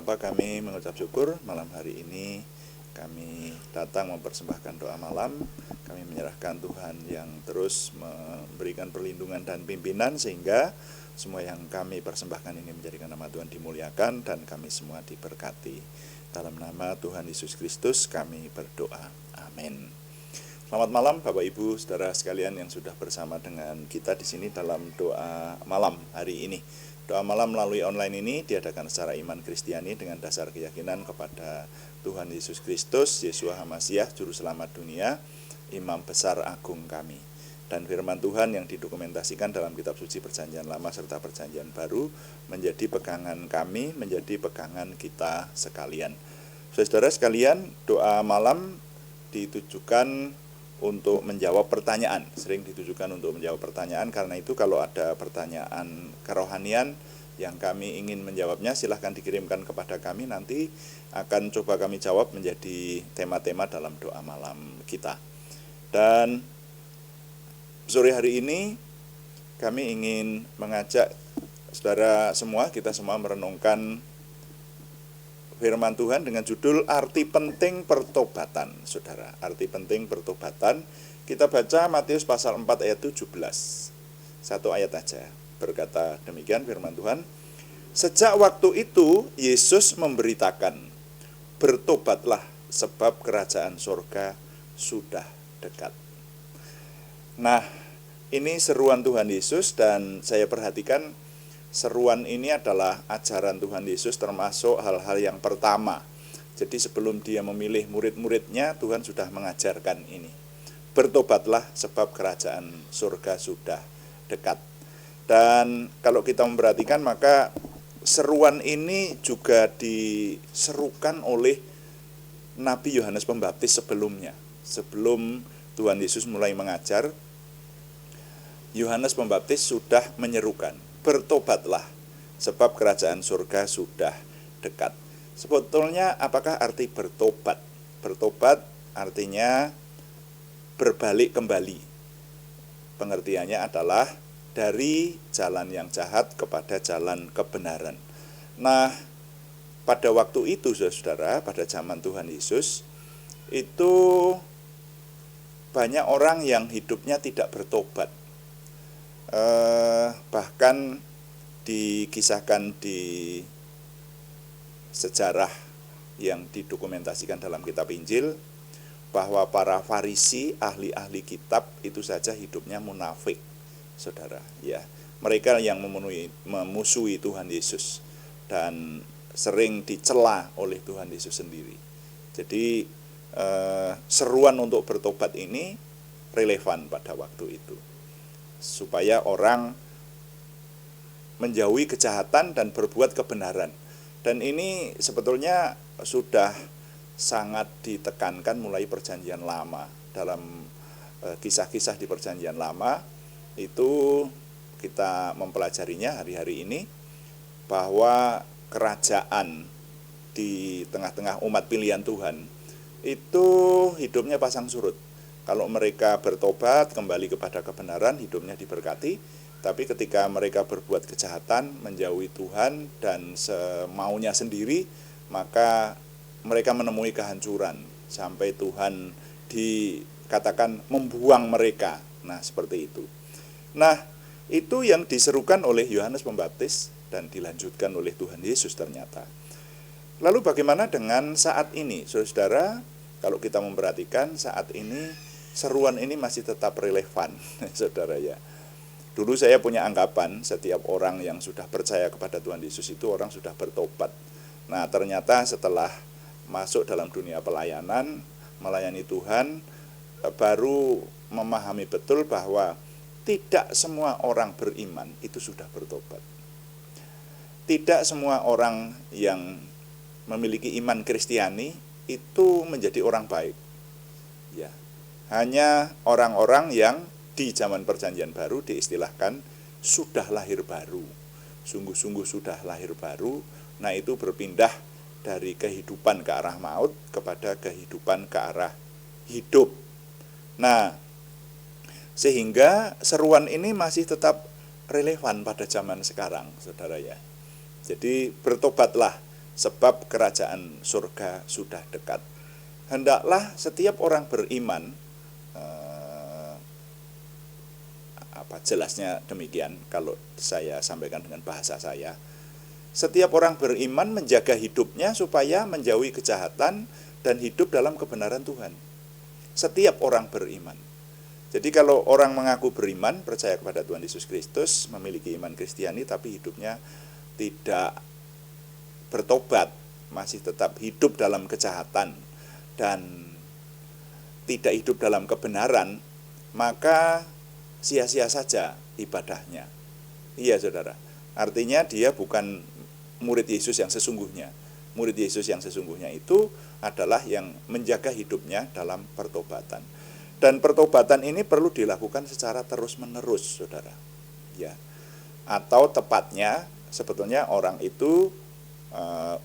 apa kami mengucap syukur malam hari ini kami datang mempersembahkan doa malam. Kami menyerahkan Tuhan yang terus memberikan perlindungan dan pimpinan sehingga semua yang kami persembahkan ini menjadikan nama Tuhan dimuliakan dan kami semua diberkati. Dalam nama Tuhan Yesus Kristus kami berdoa. Amin. Selamat malam Bapak Ibu, saudara sekalian yang sudah bersama dengan kita di sini dalam doa malam hari ini. Doa malam melalui online ini diadakan secara iman Kristiani dengan dasar keyakinan kepada Tuhan Yesus Kristus, Yeshua HaMasyiah, Juru Selamat dunia, Imam Besar Agung kami. Dan firman Tuhan yang didokumentasikan dalam kitab suci Perjanjian Lama serta Perjanjian Baru menjadi pegangan kami, menjadi pegangan kita sekalian. Saudara sekalian, doa malam ditujukan untuk menjawab pertanyaan, sering ditujukan untuk menjawab pertanyaan. Karena itu kalau ada pertanyaan kerohanian yang kami ingin menjawabnya, silahkan dikirimkan kepada kami, nanti akan coba kami jawab menjadi tema-tema dalam doa malam kita. Dan sore hari ini kami ingin mengajak saudara semua, kita semua merenungkan firman Tuhan dengan judul Arti Penting Pertobatan. Saudara, arti penting pertobatan. Kita baca Matius pasal 4 ayat 17. Satu ayat aja. Berkata demikian firman Tuhan. Sejak waktu itu Yesus memberitakan, bertobatlah sebab kerajaan surga sudah dekat. Nah, ini seruan Tuhan Yesus dan saya perhatikan seruan ini adalah ajaran Tuhan Yesus, termasuk hal-hal yang pertama. Jadi sebelum dia memilih murid-muridnya, Tuhan sudah mengajarkan ini. Bertobatlah sebab kerajaan surga sudah dekat. Dan kalau kita memperhatikan, maka seruan ini juga diserukan oleh Nabi Yohanes Pembaptis sebelumnya. Sebelum Tuhan Yesus mulai mengajar, Yohanes Pembaptis sudah menyerukan, bertobatlah, sebab kerajaan surga sudah dekat. Sebetulnya apakah arti bertobat? Bertobat artinya berbalik kembali. Pengertiannya adalah dari jalan yang jahat kepada jalan kebenaran. Nah, pada waktu itu saudara, pada zaman Tuhan Yesus, itu banyak orang yang hidupnya tidak bertobat. Bahkan dikisahkan di sejarah yang didokumentasikan dalam kitab Injil bahwa para Farisi, ahli-ahli kitab itu saja hidupnya munafik, saudara. Ya, mereka yang memusuhi Tuhan Yesus dan sering dicela oleh Tuhan Yesus sendiri. Jadi seruan untuk bertobat ini relevan pada waktu itu, supaya orang menjauhi kejahatan dan berbuat kebenaran. Dan ini sebetulnya sudah sangat ditekankan mulai Perjanjian Lama. Dalam kisah-kisah di Perjanjian Lama itu kita mempelajarinya hari-hari ini, bahwa kerajaan di tengah-tengah umat pilihan Tuhan itu hidupnya pasang surut. Kalau mereka bertobat, kembali kepada kebenaran, hidupnya diberkati. Tapi ketika mereka berbuat kejahatan, menjauhi Tuhan dan semaunya sendiri, maka mereka menemui kehancuran. Sampai Tuhan dikatakan membuang mereka. Nah, seperti itu. Nah, itu yang diserukan oleh Yohanes Pembaptis dan dilanjutkan oleh Tuhan Yesus ternyata. Lalu bagaimana dengan saat ini? Saudara, kalau kita memperhatikan saat ini, seruan ini masih tetap relevan, saudara ya. Dulu saya punya anggapan setiap orang yang sudah percaya kepada Tuhan Yesus itu orang sudah bertobat. Nah, ternyata setelah masuk dalam dunia pelayanan, melayani Tuhan, baru memahami betul bahwa tidak semua orang beriman itu sudah bertobat. Tidak semua orang yang memiliki iman Kristiani itu menjadi orang baik. Ya. Hanya orang-orang yang di zaman Perjanjian Baru diistilahkan sudah lahir baru. Sungguh-sungguh sudah lahir baru. Nah, itu berpindah dari kehidupan ke arah maut kepada kehidupan ke arah hidup. Nah, sehingga seruan ini masih tetap relevan pada zaman sekarang, saudara ya. Jadi bertobatlah sebab kerajaan surga sudah dekat. Hendaklah setiap orang beriman, jelasnya demikian kalau saya sampaikan dengan bahasa saya. Setiap orang beriman menjaga hidupnya supaya menjauhi kejahatan dan hidup dalam kebenaran Tuhan. Setiap orang beriman. Jadi kalau orang mengaku beriman, percaya kepada Tuhan Yesus Kristus, memiliki iman Kristiani, tapi hidupnya tidak bertobat, masih tetap hidup dalam kejahatan dan tidak hidup dalam kebenaran, maka sia-sia saja ibadahnya. Iya saudara, artinya dia bukan murid Yesus yang sesungguhnya. Murid Yesus yang sesungguhnya itu adalah yang menjaga hidupnya dalam pertobatan. Dan pertobatan ini perlu dilakukan secara terus-menerus, saudara. Ya. Atau tepatnya, sebetulnya orang itu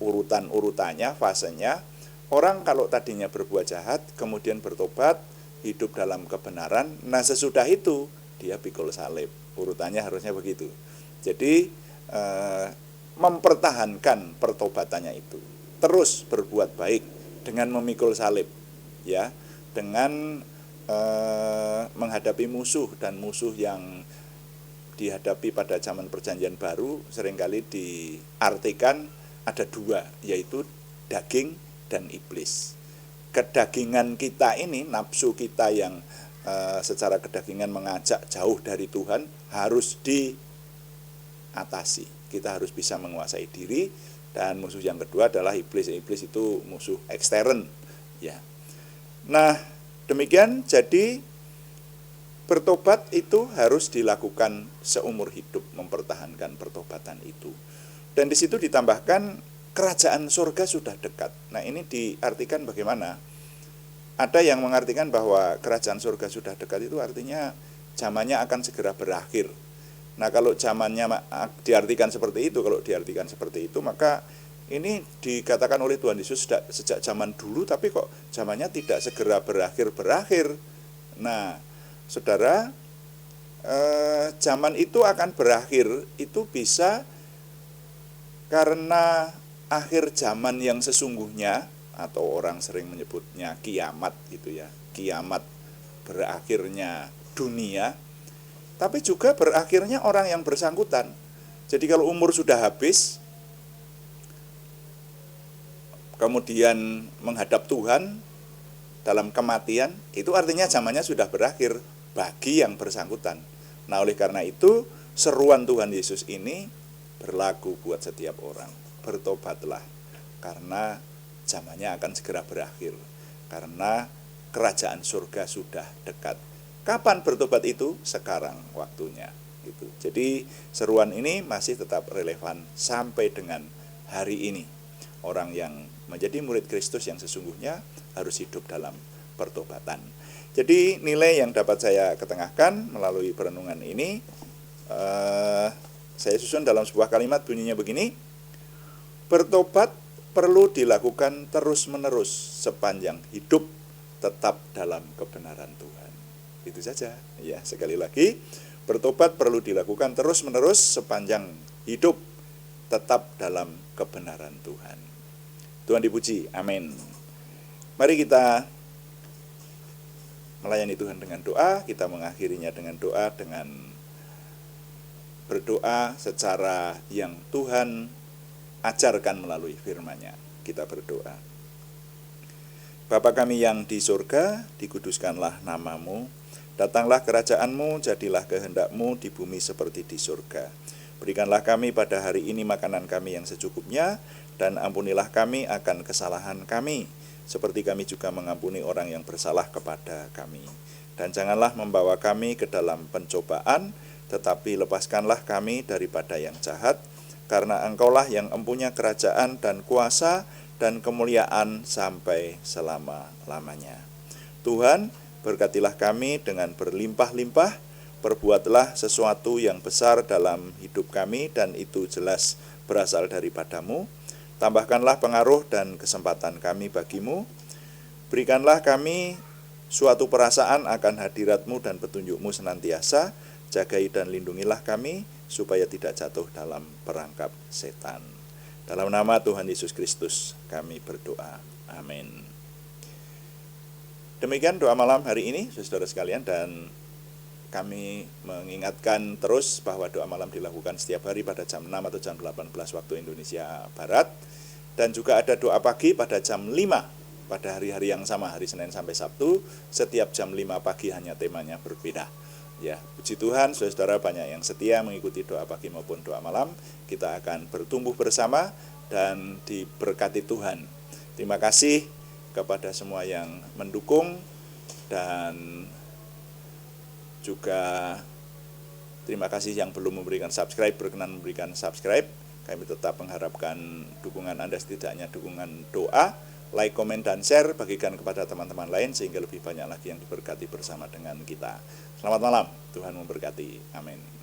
urutan-urutannya, fasenya, orang kalau tadinya berbuat jahat, kemudian bertobat, hidup dalam kebenaran, nah sesudah itu dia pikul salib. Urutannya harusnya begitu. Jadi mempertahankan pertobatannya itu, terus berbuat baik dengan memikul salib, ya, dengan menghadapi musuh, dan musuh yang dihadapi pada zaman perjanjian baru seringkali diartikan ada dua, yaitu daging dan iblis. Kedagingan kita ini, nafsu kita yang secara kedagingan mengajak jauh dari Tuhan, harus diatasi. Kita harus bisa menguasai diri. Dan musuh yang kedua adalah iblis. Iblis itu musuh ekstern, ya. Nah, demikian. Jadi bertobat itu harus dilakukan seumur hidup, mempertahankan pertobatan itu. Dan di situ ditambahkan kerajaan surga sudah dekat. Nah, ini diartikan bagaimana? Ada yang mengartikan bahwa kerajaan surga sudah dekat itu artinya zamannya akan segera berakhir. Nah, kalau zamannya diartikan seperti itu, maka ini dikatakan oleh Tuhan Yesus sejak zaman dulu, tapi kok zamannya tidak segera berakhir. Nah, saudara, zaman itu akan berakhir, itu bisa karena akhir zaman yang sesungguhnya, atau orang sering menyebutnya kiamat gitu ya, kiamat, berakhirnya dunia, tapi juga berakhirnya orang yang bersangkutan. Jadi kalau umur sudah habis, kemudian menghadap Tuhan dalam kematian, itu artinya zamannya sudah berakhir bagi yang bersangkutan. Nah, oleh karena itu seruan Tuhan Yesus ini berlaku buat setiap orang. Bertobatlah, karena zamannya akan segera berakhir, karena kerajaan surga sudah dekat. Kapan bertobat itu? Sekarang waktunya. Gitu. Jadi seruan ini masih tetap relevan sampai dengan hari ini. Orang yang menjadi murid Kristus yang sesungguhnya harus hidup dalam pertobatan. Jadi nilai yang dapat saya ketengahkan melalui perenungan ini, saya susun dalam sebuah kalimat, bunyinya begini: bertobat perlu dilakukan terus-menerus sepanjang hidup tetap dalam kebenaran Tuhan. Itu saja. Ya, sekali lagi, bertobat perlu dilakukan terus-menerus sepanjang hidup tetap dalam kebenaran Tuhan. Tuhan dipuji. Amin. Mari kita melayani Tuhan dengan doa. Kita mengakhirinya dengan doa, dengan berdoa secara yang Tuhan ajarkan melalui firman-Nya. Kita berdoa. Bapa kami yang di surga, dikuduskanlah nama-Mu. Datanglah kerajaan-Mu, jadilah kehendak-Mu di bumi seperti di surga. Berikanlah kami pada hari ini makanan kami yang secukupnya, dan ampunilah kami akan kesalahan kami, seperti kami juga mengampuni orang yang bersalah kepada kami. Dan janganlah membawa kami ke dalam pencobaan, tetapi lepaskanlah kami daripada yang jahat, karena Engkaulah yang empunya kerajaan dan kuasa dan kemuliaan sampai selama-lamanya. Tuhan, berkatilah kami dengan berlimpah-limpah, perbuatlah sesuatu yang besar dalam hidup kami, dan itu jelas berasal daripada-Mu. Tambahkanlah pengaruh dan kesempatan kami bagi-Mu. Berikanlah kami suatu perasaan akan hadirat-Mu dan petunjuk-Mu senantiasa. Jagai dan lindungilah kami, supaya tidak jatuh dalam perangkap setan. Dalam nama Tuhan Yesus Kristus kami berdoa. Amin. Demikian doa malam hari ini, saudara sekalian, dan kami mengingatkan terus bahwa doa malam dilakukan setiap hari pada jam 6 atau jam 18 waktu Indonesia Barat. Dan juga ada doa pagi pada jam 5 pada hari-hari yang sama, hari Senin sampai Sabtu. Setiap jam 5 pagi hanya temanya berbeda. Ya, puji Tuhan, saudara banyak yang setia mengikuti doa pagi maupun doa malam. Kita akan bertumbuh bersama dan diberkati Tuhan. Terima kasih kepada semua yang mendukung, dan juga terima kasih yang belum memberikan subscribe, berkenan memberikan subscribe. Kami tetap mengharapkan dukungan Anda, setidaknya dukungan doa, like, komen, dan share, bagikan kepada teman-teman lain sehingga lebih banyak lagi yang diberkati bersama dengan kita. Selamat malam, Tuhan memberkati. Amin.